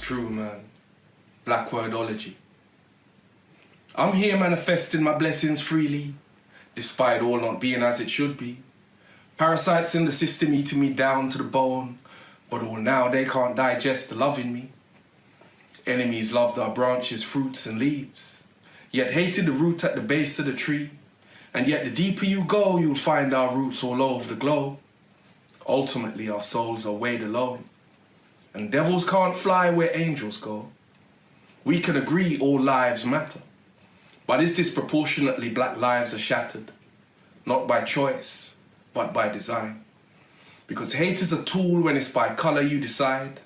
true, man. Black wordology. I'm here manifesting my blessings freely, despite all not being as it should be. Parasites in the system eating me down to the bone, but all now they can't digest the love in me. Enemies loved our branches, fruits and leaves, yet hated the root at the base of the tree. And yet the deeper you go, you'll find our roots all over the globe. Ultimately, our souls are weighed alone, and devils can't fly where angels go. We can agree all lives matter, but is disproportionately black lives are shattered, not by choice, but by design. Because hate is a tool when it's by colour you decide.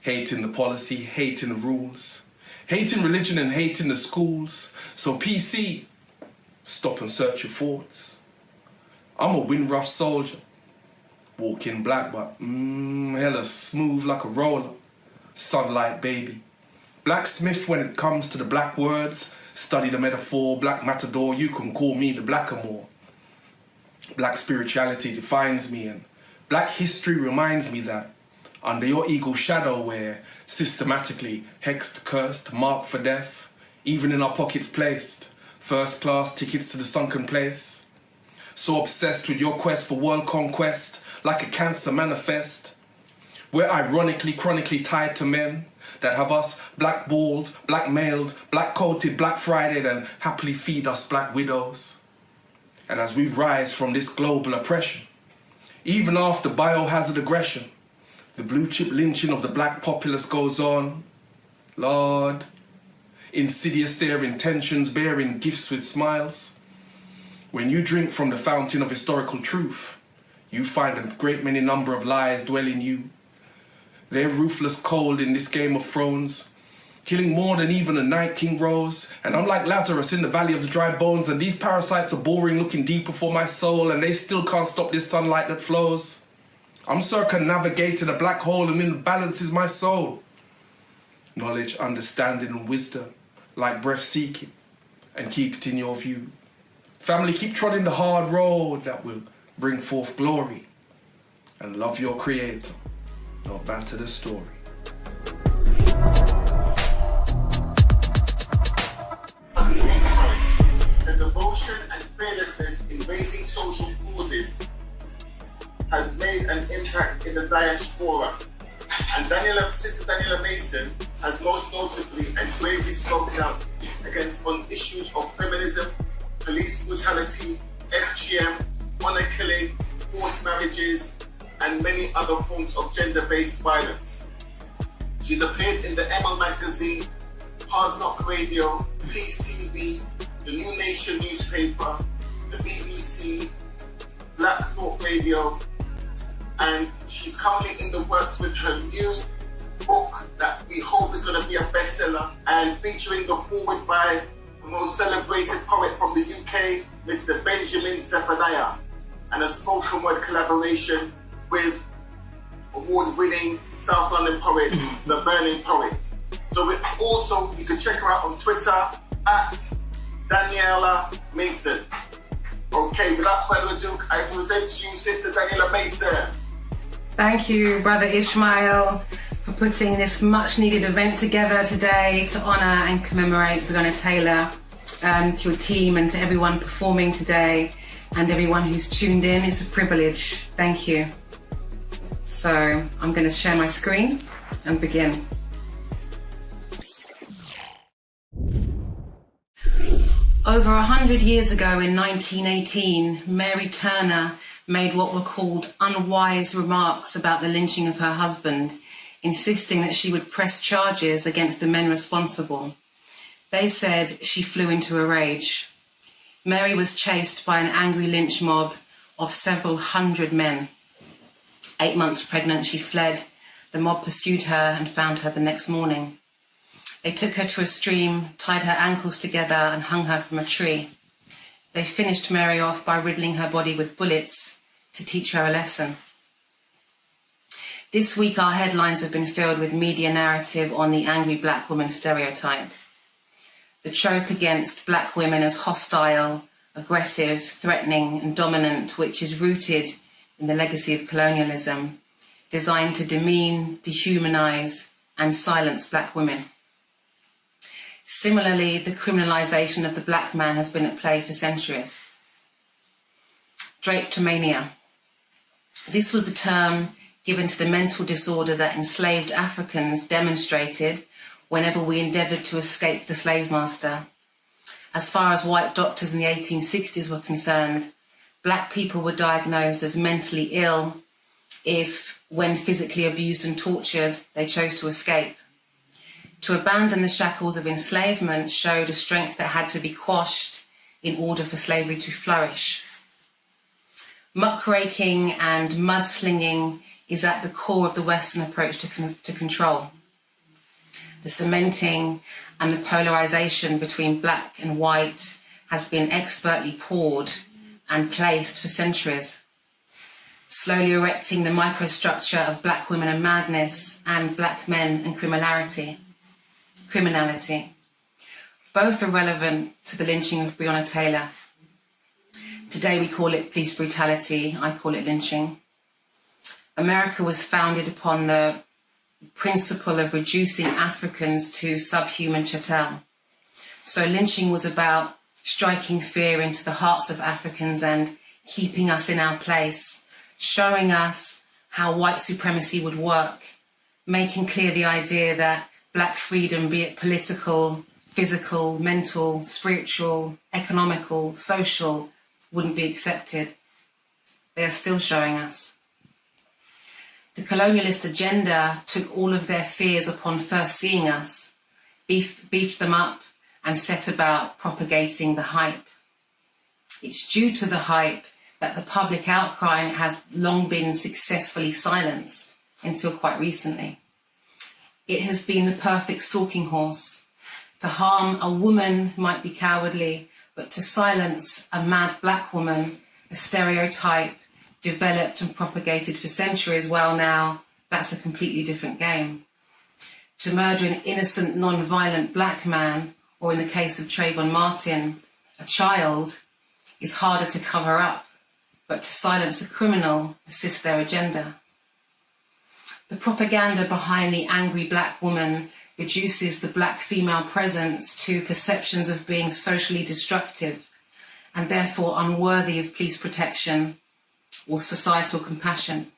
Hate in the policy, hate in the rules, hate in religion and hate in the schools. So PC, stop and search your thoughts. I'm a wind-rough soldier, walking black but hella smooth like a roller. Sunlight baby, blacksmith when it comes to the black words. Study the metaphor, black matador, you can call me the blackamoor. Black spirituality defines me, and black history reminds me that under your eagle's shadow we're systematically hexed, cursed, marked for death, even in our pockets placed, first class tickets to the sunken place. So obsessed with your quest for world conquest, like a cancer manifest. We're ironically, chronically tied to men that have us blackballed, blackmailed, black-coated, black-friday, and happily feed us black widows. And as we rise from this global oppression, even after biohazard aggression, the blue-chip lynching of the black populace goes on. Lord, insidious their intentions, bearing gifts with smiles. When you drink from the fountain of historical truth, you find a great many number of lies dwell in you. They're ruthless cold in this Game of Thrones, killing more than even a Night King rose. And I'm like Lazarus in the valley of the dry bones, and these parasites are boring, looking deeper for my soul, and they still can't stop this sunlight that flows. I'm circumnavigating a black hole, and in the balance is my soul. Knowledge, understanding, and wisdom, like breath seeking, and keep it in your view. Family, keep trotting the hard road that will bring forth glory, and love your creator, no matter the story. The devotion and fearlessness in raising social causes has made an impact in the diaspora. And Sister Daniella Maison has most notably and bravely spoken out on issues of feminism, police brutality, FGM, honor killing, forced marriages, and many other forms of gender-based violence. She's appeared in the ML magazine, Hard Knock Radio, Peace TV, the New Nation newspaper, the BBC, Black Thought Radio, and she's currently in the works with her new book that we hope is going to be a bestseller, and featuring the foreword by the most celebrated poet from the UK, Mr. Benjamin Zephaniah, and a spoken word collaboration with award-winning South London poet, the Burning Poet. So you can check her out on Twitter at Daniella Maison. Okay, without further ado, I present to you Sister Daniella Maison. Thank you, Brother Ishmael, for putting this much-needed event together today to honour and commemorate Breonna Taylor. To your team and to everyone performing today and everyone who's tuned in, it's a privilege. Thank you. So I'm going to share my screen and begin. Over 100 years ago in 1918, Mary Turner made what were called unwise remarks about the lynching of her husband, insisting that she would press charges against the men responsible. They said she flew into a rage. Mary was chased by an angry lynch mob of several hundred men. 8 months pregnant, she fled. The mob pursued her and found her the next morning. They took her to a stream, tied her ankles together and hung her from a tree. They finished Mary off by riddling her body with bullets to teach her a lesson. This week our headlines have been filled with media narrative on the angry black woman stereotype. The trope against black women as hostile, aggressive, threatening and dominant, which is rooted in the legacy of colonialism, designed to demean, dehumanize and silence black women. Similarly, the criminalisation of the black man has been at play for centuries. Drapetomania. This was the term given to the mental disorder that enslaved Africans demonstrated whenever we endeavoured to escape the slave master. As far as white doctors in the 1860s were concerned, black people were diagnosed as mentally ill if, when physically abused and tortured, they chose to escape. To abandon the shackles of enslavement showed a strength that had to be quashed in order for slavery to flourish. Muckraking and mudslinging is at the core of the Western approach to control. The cementing and the polarisation between black and white has been expertly poured and placed for centuries, slowly erecting the microstructure of black women and madness and black men and criminality. Both are relevant to the lynching of Breonna Taylor. Today we call it police brutality, I call it lynching. America was founded upon the principle of reducing Africans to subhuman chattel. So lynching was about striking fear into the hearts of Africans and keeping us in our place, showing us how white supremacy would work, making clear the idea that black freedom, be it political, physical, mental, spiritual, economical, social, wouldn't be accepted. They are still showing us. The colonialist agenda took all of their fears upon first seeing us, beefed them up, and set about propagating the hype. It's due to the hype that the public outcry has long been successfully silenced until quite recently. It has been the perfect stalking horse. To harm a woman might be cowardly, but to silence a mad black woman, a stereotype developed and propagated for centuries, well now, that's a completely different game. To murder an innocent, non-violent black man, or in the case of Trayvon Martin, a child, is harder to cover up, but to silence a criminal assists their agenda. The propaganda behind the angry black woman reduces the black female presence to perceptions of being socially destructive and therefore unworthy of police protection or societal compassion.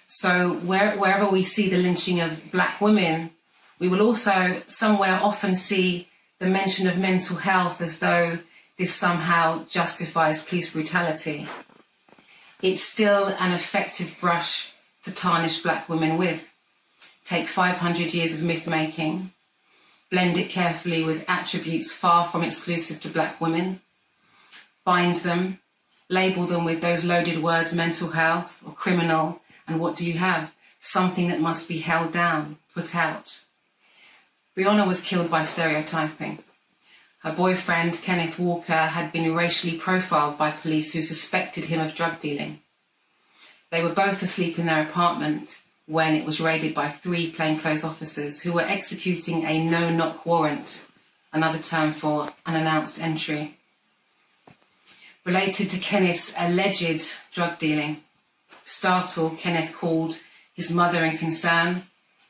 So wherever we see the lynching of black women, we will also somewhere often see the mention of mental health as though this somehow justifies police brutality. It's still an effective brush to tarnish black women with. Take 500 years of myth-making, blend it carefully with attributes far from exclusive to black women, bind them, label them with those loaded words mental health or criminal, and what do you have? Something that must be held down, put out. Breonna was killed by stereotyping. Her boyfriend, Kenneth Walker, had been racially profiled by police who suspected him of drug dealing. They were both asleep in their apartment when it was raided by 3 plainclothes officers who were executing a no-knock warrant, another term for unannounced entry, related to Kenneth's alleged drug dealing. Startled, Kenneth called his mother in concern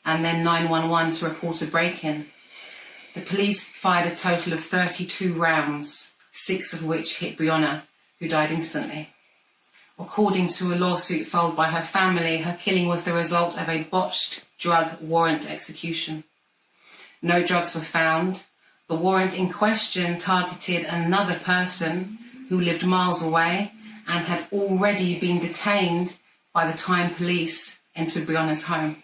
and then 911 to report a break-in. The police fired a total of 32 rounds, 6 of which hit Breonna, who died instantly. According to a lawsuit filed by her family, her killing was the result of a botched drug warrant execution. No drugs were found. The warrant in question targeted another person who lived miles away and had already been detained by the time police entered Breonna's home.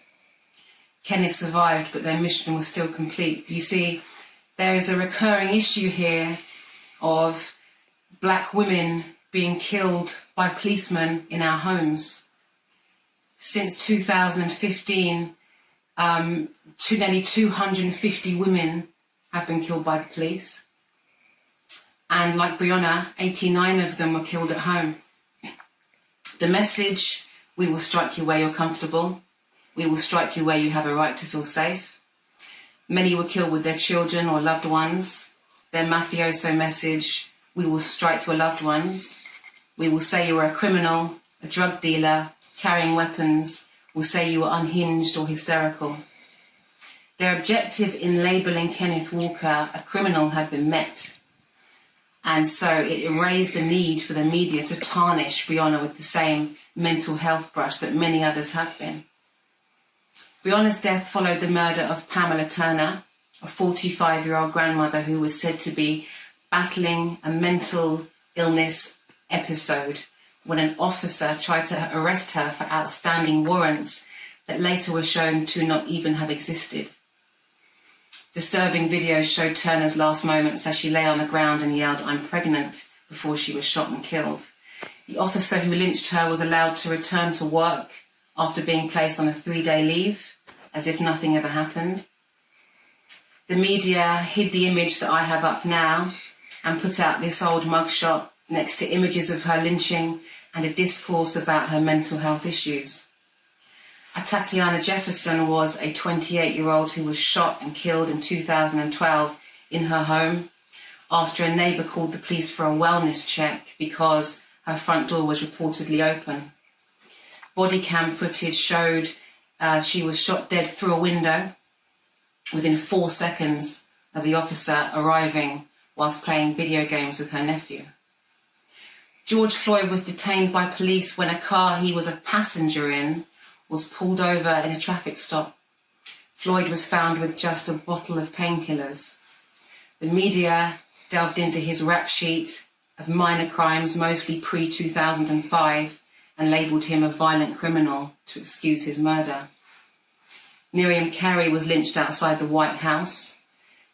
Kenneth survived, but their mission was still complete. You see, there is a recurring issue here of black women being killed by policemen in our homes. Since 2015, nearly 250 women have been killed by the police. And like Breonna, 89 of them were killed at home. The message, we will strike you where you're comfortable. We will strike you where you have a right to feel safe. Many were killed with their children or loved ones. Their mafioso message, we will strike your loved ones. We will say you are a criminal, a drug dealer, carrying weapons. We'll say you are unhinged or hysterical. Their objective in labelling Kenneth Walker a criminal had been met. And so it erased the need for the media to tarnish Breonna with the same mental health brush that many others have been. Breonna's death followed the murder of Pamela Turner, a 45-year-old grandmother who was said to be battling a mental illness episode when an officer tried to arrest her for outstanding warrants that later were shown to not even have existed. Disturbing videos showed Turner's last moments as she lay on the ground and yelled, "I'm pregnant," before she was shot and killed. The officer who lynched her was allowed to return to work after being placed on a 3-day leave, as if nothing ever happened. The media hid the image that I have up now and put out this old mugshot next to images of her lynching and a discourse about her mental health issues. Tatiana Jefferson was a 28-year-old who was shot and killed in 2012 in her home after a neighbour called the police for a wellness check because her front door was reportedly open. Body cam footage showed she was shot dead through a window within 4 seconds of the officer arriving whilst playing video games with her nephew. George Floyd was detained by police when a car he was a passenger in was pulled over in a traffic stop. Floyd was found with just a bottle of painkillers. The media delved into his rap sheet of minor crimes, mostly pre-2005, and labelled him a violent criminal to excuse his murder. Miriam Carey was lynched outside the White House.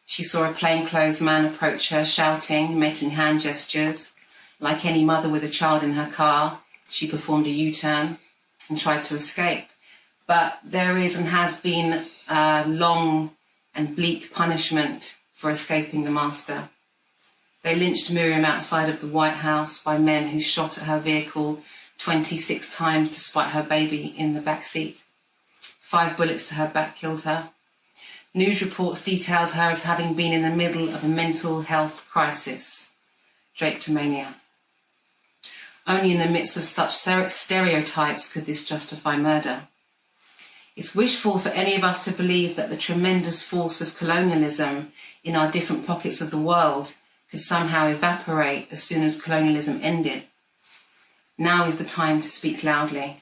She saw a plainclothes man approach her, shouting, making hand gestures. Like any mother with a child in her car, she performed a U-turn and tried to escape. But there is and has been a long and bleak punishment for escaping the master. They lynched Miriam outside of the White House by men who shot at her vehicle 26 times despite her baby in the back seat. 5 bullets to her back killed her. News reports detailed her as having been in the middle of a mental health crisis, drapetomania. Only in the midst of such stereotypes could this justify murder. It's wishful for any of us to believe that the tremendous force of colonialism in our different pockets of the world could somehow evaporate as soon as colonialism ended. Now is the time to speak loudly,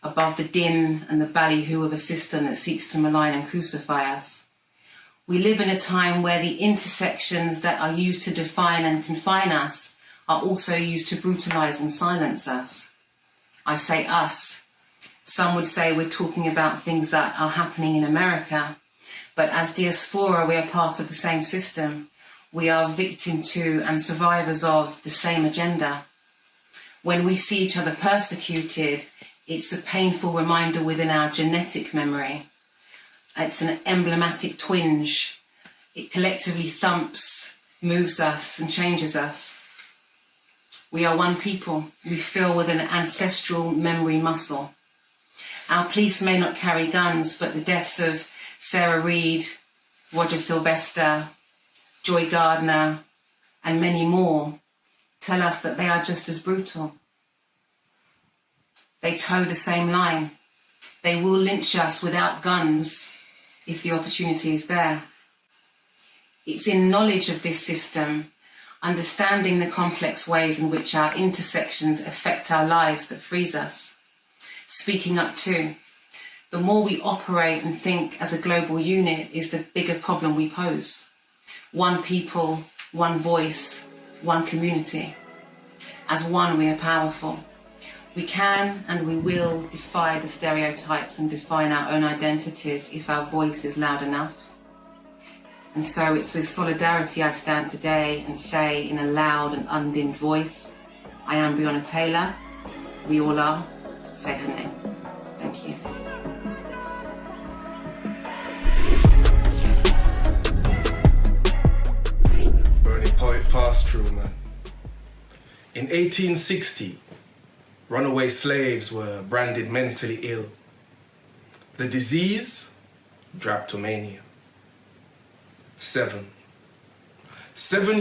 above the din and the ballyhoo of a system that seeks to malign and crucify us. We live in a time where the intersections that are used to define and confine us are also used to brutalise and silence us. I say us. Some would say we're talking about things that are happening in America, but as diaspora we are part of the same system. We are victim to and survivors of the same agenda. When we see each other persecuted, it's a painful reminder within our genetic memory. It's an emblematic twinge. It collectively thumps, moves us and changes us. We are one people. We feel with an ancestral memory muscle. Our police may not carry guns, but the deaths of Sarah Reid, Roger Sylvester, Joy Gardner, and many more tell us that they are just as brutal. They toe the same line. They will lynch us without guns if the opportunity is there. It's in knowledge of this system, understanding the complex ways in which our intersections affect our lives that frees us. Speaking up too. The more we operate and think as a global unit is the bigger problem we pose. One people, one voice, one community. As one we are powerful. We can and we will defy the stereotypes and define our own identities if our voice is loud enough. And so it's with solidarity I stand today and say in a loud and undimmed voice, I am Breonna Taylor. We all are. Say her name. Thank you. Burning poet passed through, man. In 1860, runaway slaves were branded mentally ill. The disease, drapetomania. 7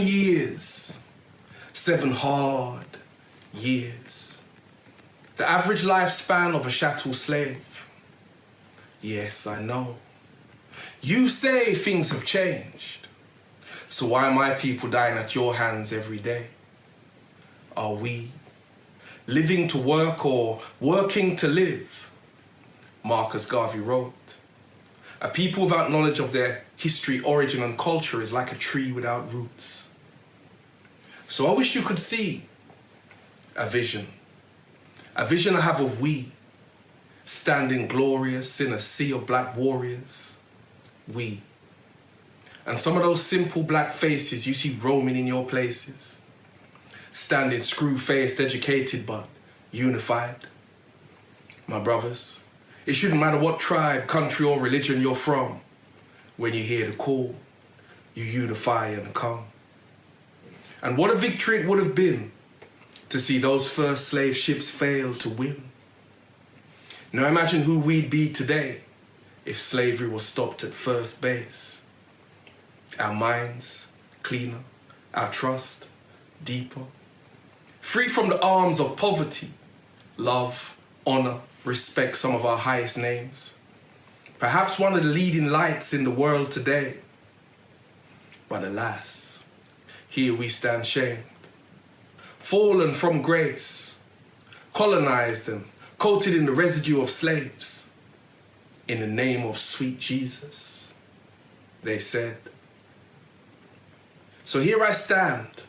years, 7 hard years. The average lifespan of a chattel slave. Yes, I know. You say things have changed. So why are my people dying at your hands every day? Are we living to work or working to live? Marcus Garvey wrote, a people without knowledge of their history, origin and culture is like a tree without roots. So I wish you could see a vision I have of we standing glorious in a sea of black warriors. We. And some of those simple black faces you see roaming in your places, standing screw-faced, educated, but unified. My brothers, it shouldn't matter what tribe, country or religion you're from. When you hear the call, you unify and come. And what a victory it would have been to see those first slave ships fail to win. Now imagine who we'd be today if slavery was stopped at first base. Our minds cleaner, our trust deeper, free from the arms of poverty, love, honor, respect, some of our highest names. Perhaps one of the leading lights in the world today. But alas, here we stand shamed, fallen from grace, colonized and coated in the residue of slaves. In the name of sweet Jesus, they said. So here I stand,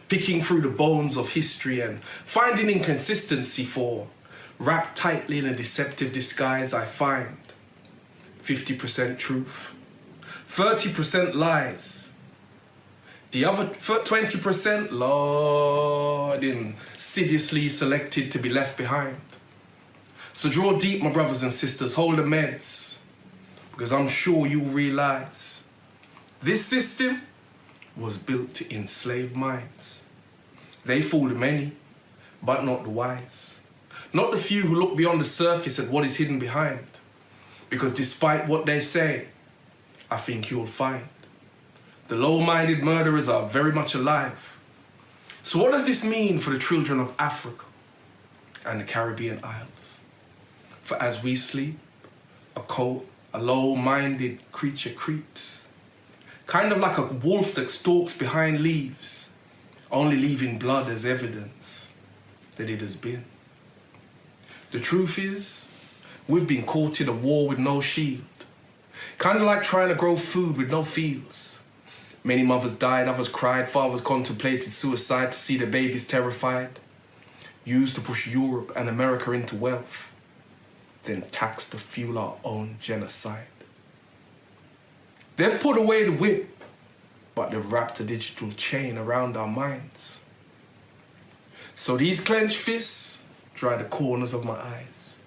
picking through the bones of history and finding inconsistency for, wrapped tightly in a deceptive disguise I find 50% truth, 30% lies, the other 20%, Lord, insidiously selected to be left behind. So draw deep, my brothers and sisters, hold the meds, because I'm sure you realize this system was built to enslave minds. They fool the many, but not the wise. Not the few who look beyond the surface at what is hidden behind. Because despite what they say, I think you'll find the low-minded murderers are very much alive. So what does this mean for the children of Africa and the Caribbean isles? For as we sleep, a low-minded creature creeps, kind of like a wolf that stalks behind leaves, only leaving blood as evidence that it has been. The truth is, we've been caught in a war with no shield, kind of like trying to grow food with no fields. Many mothers died, others cried, fathers contemplated suicide to see their babies terrified, used to push Europe and America into wealth, then taxed to fuel our own genocide. They've put away the whip, but they've wrapped a digital chain around our minds. So these clenched fists dry the corners of my eyes.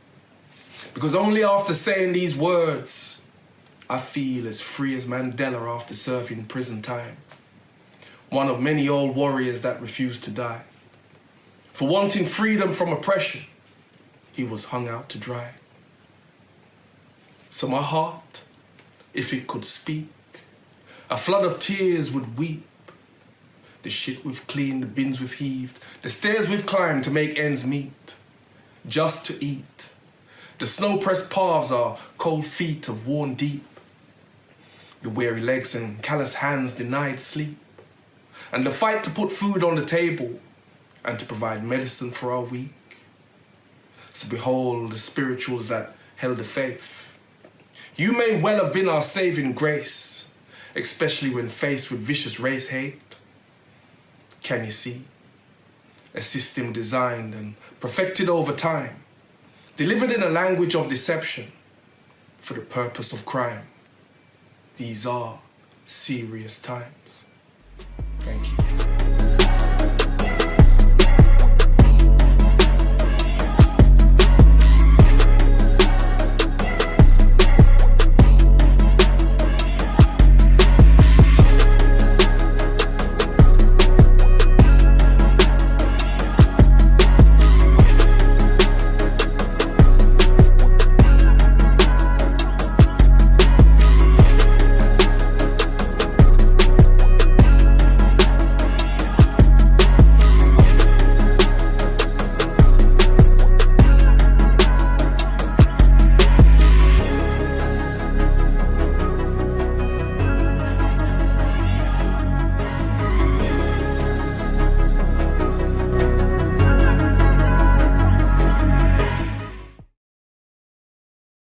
Because only after saying these words, I feel as free as Mandela after serving prison time. One of many old warriors that refused to die. For wanting freedom from oppression, he was hung out to dry. So my heart, if it could speak, a flood of tears would weep. The shit we've cleaned, the bins we've heaved, the stairs we've climbed to make ends meet, just to eat. The snow-pressed paths our cold feet have worn deep. The weary legs and callous hands denied sleep. And the fight to put food on the table and to provide medicine for our weak. So behold the spirituals that held the faith. You may well have been our saving grace, especially when faced with vicious race hate. Can you see? A system designed and perfected over time, delivered in a language of deception for the purpose of crime. These are serious times.